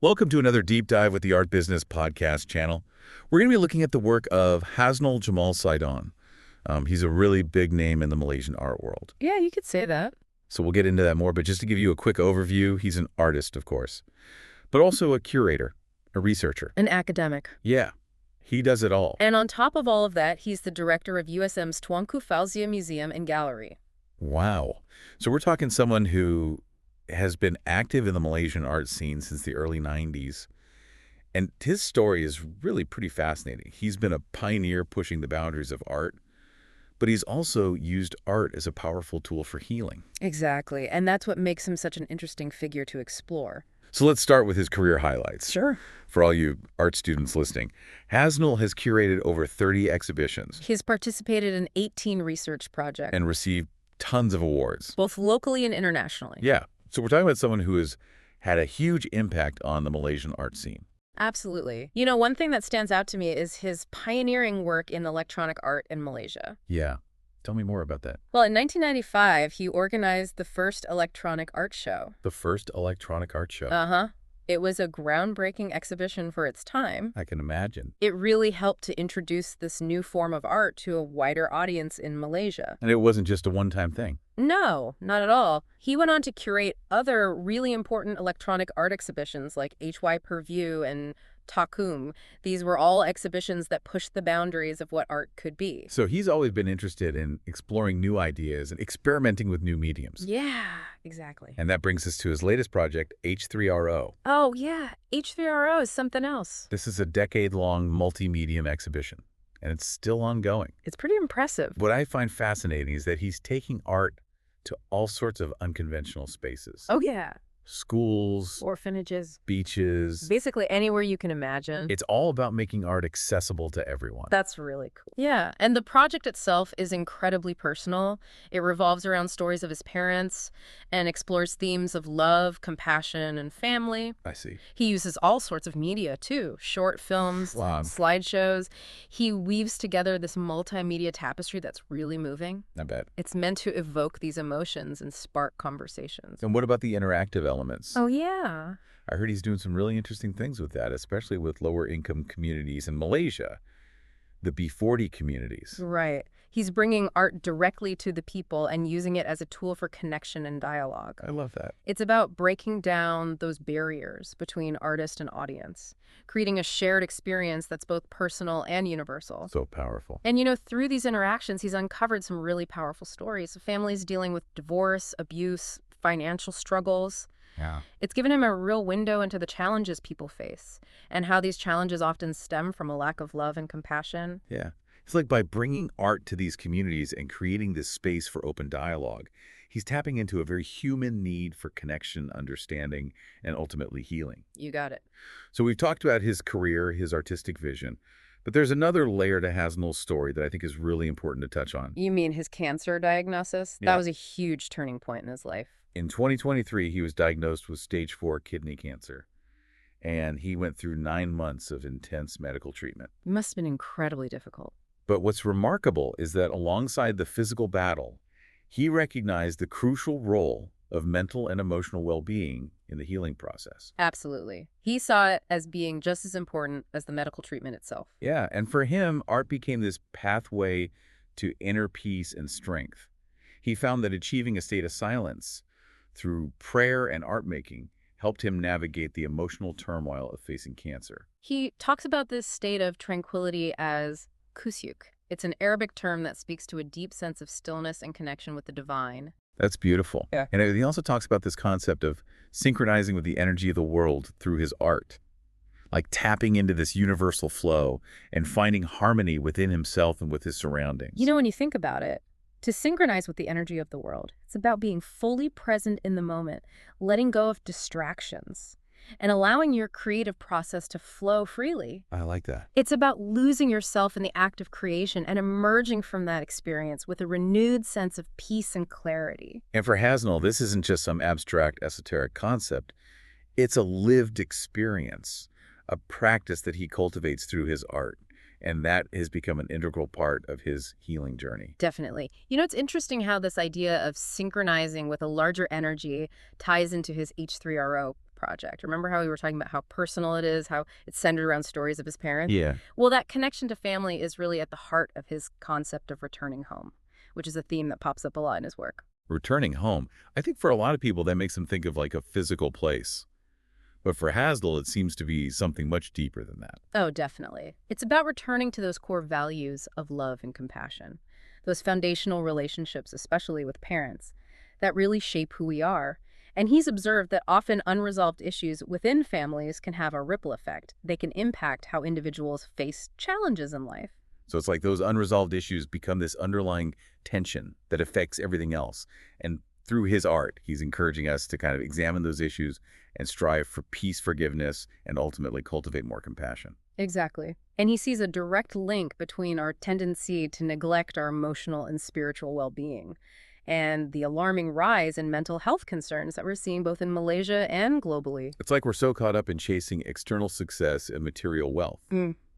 Welcome to another deep dive with the Art Business Podcast channel. We're going to be looking at the work of Hasnul Jamal Saidon. He's a really big name in the Malaysian art world. Yeah, you could say that. So we'll get into that more, but just to give you a quick overview, he's an artist, of course, but also a curator, a researcher. An academic. Yeah, he does it all. And on top of all of that, he's the director of USM's Tuanku Fauzia Museum and Gallery. Wow. So we're talking someone who has been active in the Malaysian art scene since the early 90s. And his story is really pretty fascinating. He's been a pioneer pushing the boundaries of art, but he's also used art as a powerful tool for healing. Exactly. And that's what makes him such an interesting figure to explore. So let's start with his career highlights. Sure. For all you art students listening, Hasnul has curated over 30 exhibitions. He's participated in 18 research projects. And received tons of awards. Both locally and internationally. Yeah. So we're talking about someone who has had a huge impact on the Malaysian art scene. Absolutely. You know, one thing that stands out to me is his pioneering work in electronic art in Malaysia. Yeah. Tell me more about that. Well, in 1995, he organized the first electronic art show. The first electronic art show. Uh-huh. It was a groundbreaking exhibition for its time. I can imagine. It really helped to introduce this new form of art to a wider audience in Malaysia. And it wasn't just a one-time thing. No, not at all. He went on to curate other really important electronic art exhibitions like HY Per View and Takum. These were all exhibitions that pushed the boundaries of what art could be. So he's always been interested in exploring new ideas and experimenting with new mediums. Yeah, exactly. And that brings us to his latest project, H3RO. Oh, yeah. H3RO is something else. This is a decade-long multi-medium exhibition, and it's still ongoing. It's pretty impressive. What I find fascinating is that he's taking art to all sorts of unconventional spaces. Oh, yeah. Schools, Orphanages, beaches. basically anywhere you can imagine. It's all about making art accessible to everyone. That's really cool. Yeah, and the project itself is incredibly personal. It revolves around stories of his parents and explores themes of love, compassion, and family. I see. He uses all sorts of media, too. Short films, Wow. slideshows. He weaves together this multimedia tapestry that's really moving. I bet. It's meant to evoke these emotions and spark conversations. And what about the interactive elements? Oh, yeah. I heard he's doing some really interesting things with that, especially with lower income communities in Malaysia, the B40 communities. Right. He's bringing art directly to the people and using it as a tool for connection and dialogue. I love that. It's about breaking down those barriers between artist and audience, creating a shared experience that's both personal and universal. So powerful. And, you know, through these interactions, he's uncovered some really powerful stories of families dealing with divorce, abuse, financial struggles. Yeah. It's given him a real window into the challenges people face and how these challenges often stem from a lack of love and compassion. Yeah. It's like by bringing art to these communities and creating this space for open dialogue, he's tapping into a very human need for connection, understanding, and ultimately healing. You got it. So we've talked about his career, his artistic vision, but there's another layer to Hasnul's story that I think is really important to touch on. You mean his cancer diagnosis? Yeah. That was a huge turning point in his life. In 2023, he was diagnosed with stage 4 kidney cancer, and he went through 9 months of intense medical treatment. It must have been incredibly difficult. But what's remarkable is that alongside the physical battle, he recognized the crucial role of mental and emotional well-being in the healing process. Absolutely. He saw it as being just as important as the medical treatment itself. Yeah, and for him, art became this pathway to inner peace and strength. He found that achieving a state of silence through prayer and art making helped him navigate the emotional turmoil of facing cancer. He talks about this state of tranquility as kusyuk. It's an Arabic term that speaks to a deep sense of stillness and connection with the divine. That's beautiful. Yeah. And he also talks about this concept of synchronizing with the energy of the world through his art, like tapping into this universal flow and finding harmony within himself and with his surroundings. You know, when you think about it, to synchronize with the energy of the world, it's about being fully present in the moment, letting go of distractions, and allowing your creative process to flow freely. I like that. It's about losing yourself in the act of creation and emerging from that experience with a renewed sense of peace and clarity. And for Hasnul, this isn't just some abstract, esoteric concept. It's a lived experience, a practice that he cultivates through his art. And that has become an integral part of his healing journey. Definitely. You know, it's interesting how this idea of synchronizing with a larger energy ties into his H3RO project. Remember how we were talking about how personal it is, how it's centered around stories of his parents? Yeah. Well, that connection to family is really at the heart of his concept of returning home, which is a theme that pops up a lot in his work. Returning home. I think for a lot of people, that makes them think of like a physical place. But for Hasdell, it seems to be something much deeper than that. Oh, definitely. It's about returning to those core values of love and compassion, those foundational relationships, especially with parents, that really shape who we are. And he's observed that often unresolved issues within families can have a ripple effect. They can impact how individuals face challenges in life. So it's like those unresolved issues become this underlying tension that affects everything else. And through his art, he's encouraging us to kind of examine those issues and strive for peace, forgiveness, and ultimately cultivate more compassion. Exactly. And he sees a direct link between our tendency to neglect our emotional and spiritual well-being and the alarming rise in mental health concerns that we're seeing both in Malaysia and globally. It's like we're so caught up in chasing external success and material wealth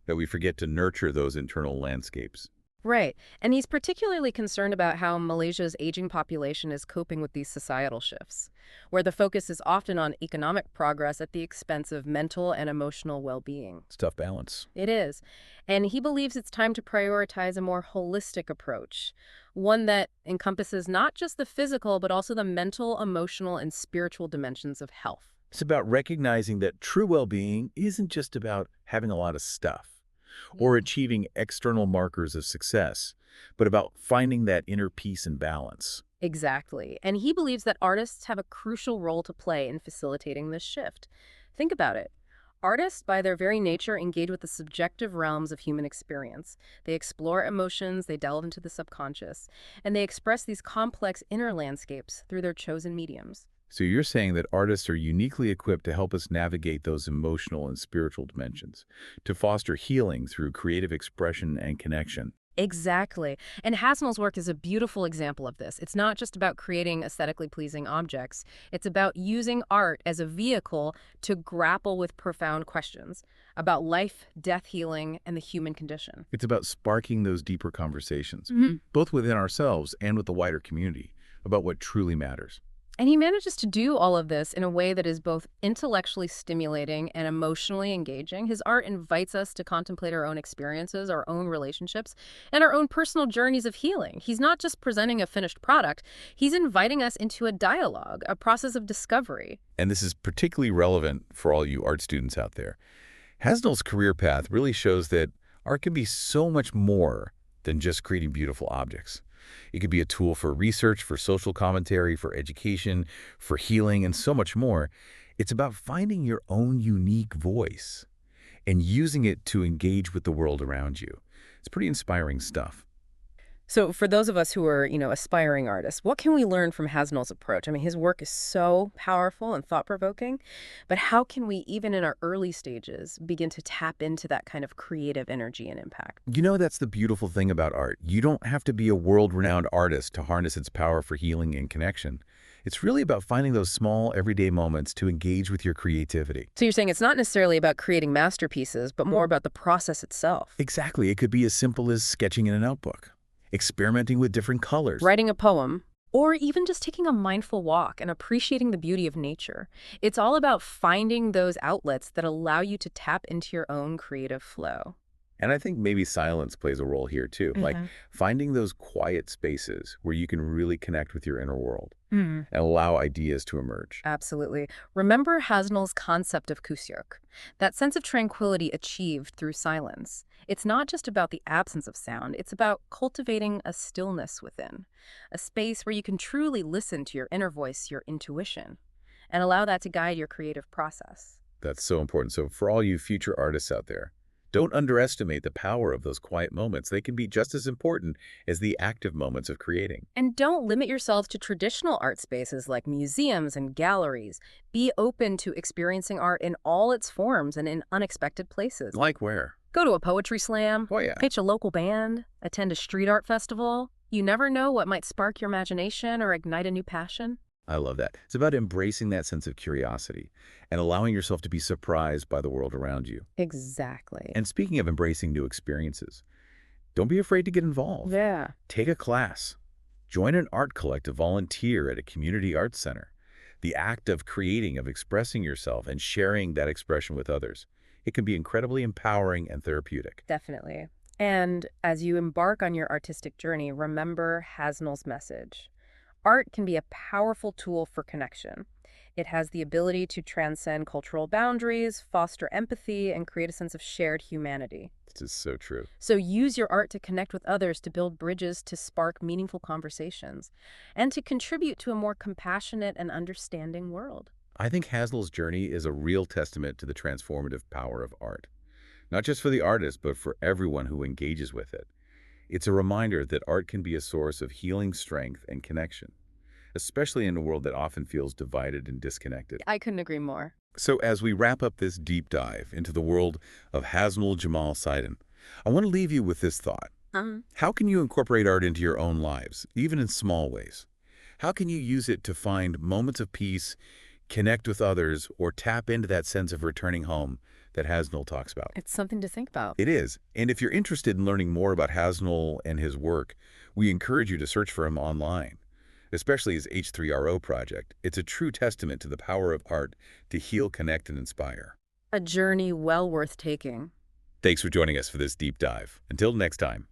that we forget to nurture those internal landscapes. Right. And he's particularly concerned about how Malaysia's aging population is coping with these societal shifts, where the focus is often on economic progress at the expense of mental and emotional well-being. It's a tough balance. It is. And he believes it's time to prioritize a more holistic approach, one that encompasses not just the physical, but also the mental, emotional, and spiritual dimensions of health. It's about recognizing that true well-being isn't just about having a lot of stuff or achieving external markers of success, but about finding that inner peace and balance. Exactly. And he believes that artists have a crucial role to play in facilitating this shift. Think about it. Artists, by their very nature, engage with the subjective realms of human experience. They explore emotions, they delve into the subconscious, and they express these complex inner landscapes through their chosen mediums. So you're saying that artists are uniquely equipped to help us navigate those emotional and spiritual dimensions, to foster healing through creative expression and connection. Exactly. And Hasnul's work is a beautiful example of this. It's not just about creating aesthetically pleasing objects. It's about using art as a vehicle to grapple with profound questions about life, death, healing, and the human condition. It's about sparking those deeper conversations, Mhm. both within ourselves and with the wider community, about what truly matters. And he manages to do all of this in a way that is both intellectually stimulating and emotionally engaging. His art invites us to contemplate our own experiences, our own relationships, and our own personal journeys of healing. He's not just presenting a finished product, he's inviting us into a dialogue, a process of discovery. And this is particularly relevant for all you art students out there. Hasnell's career path really shows that art can be so much more than just creating beautiful objects. It could be a tool for research, for social commentary, for education, for healing, and so much more. It's about finding your own unique voice and using it to engage with the world around you. It's pretty inspiring stuff. So for those of us who are, aspiring artists, what can we learn from Hasnul's approach? I mean, his work is so powerful and thought-provoking, but how can we, even in our early stages, begin to tap into that kind of creative energy and impact? You know, that's the beautiful thing about art. You don't have to be a world-renowned artist to harness its power for healing and connection. It's really about finding those small, everyday moments to engage with your creativity. So you're saying it's not necessarily about creating masterpieces, but more about the process itself. Exactly. It could be as simple as sketching in a notebook, experimenting with different colors. Writing a poem, or even just taking a mindful walk and appreciating the beauty of nature. It's all about finding those outlets that allow you to tap into your own creative flow. And I think maybe silence plays a role here too, like finding those quiet spaces where you can really connect with your inner world and allow ideas to emerge. Absolutely. Remember Hasnul's concept of kusyok, that sense of tranquility achieved through silence. It's not just about the absence of sound, it's about cultivating a stillness within, a space where you can truly listen to your inner voice, your intuition, and allow that to guide your creative process. That's so important. So for all you future artists out there, don't underestimate the power of those quiet moments. They can be just as important as the active moments of creating. And don't limit yourselves to traditional art spaces like museums and galleries. Be open to experiencing art in all its forms and in unexpected places. Like where? Go to a poetry slam, Oh yeah. pitch a local band, attend a street art festival. You never know what might spark your imagination or ignite a new passion. I love that. It's about embracing that sense of curiosity and allowing yourself to be surprised by the world around you. Exactly. And speaking of embracing new experiences, don't be afraid to get involved. Yeah. Take a class. Join an art collective, volunteer at a community arts center. The act of creating, of expressing yourself and sharing that expression with others. It can be incredibly empowering and therapeutic. Definitely. And as you embark on your artistic journey, remember Hasnul's message. Art can be a powerful tool for connection. It has the ability to transcend cultural boundaries, foster empathy, and create a sense of shared humanity. This is so true. So use your art to connect with others, to build bridges, to spark meaningful conversations, and to contribute to a more compassionate and understanding world. I think Hasnell's journey is a real testament to the transformative power of art. Not just for the artist, but for everyone who engages with it. It's a reminder that art can be a source of healing strength and connection, especially in a world that often feels divided and disconnected. I couldn't agree more. So as we wrap up this deep dive into the world of Hasnul Jamal Saidon, I want to leave you with this thought. How can you incorporate art into your own lives, even in small ways? How can you use it to find moments of peace, connect with others, or tap into that sense of returning home that Hasnul talks about? It's something to think about. It is. And if you're interested in learning more about Hasnul and his work, we encourage you to search for him online, especially his H3RO project. It's a true testament to the power of art to heal, connect, and inspire. A journey well worth taking. Thanks for joining us for this deep dive. Until next time.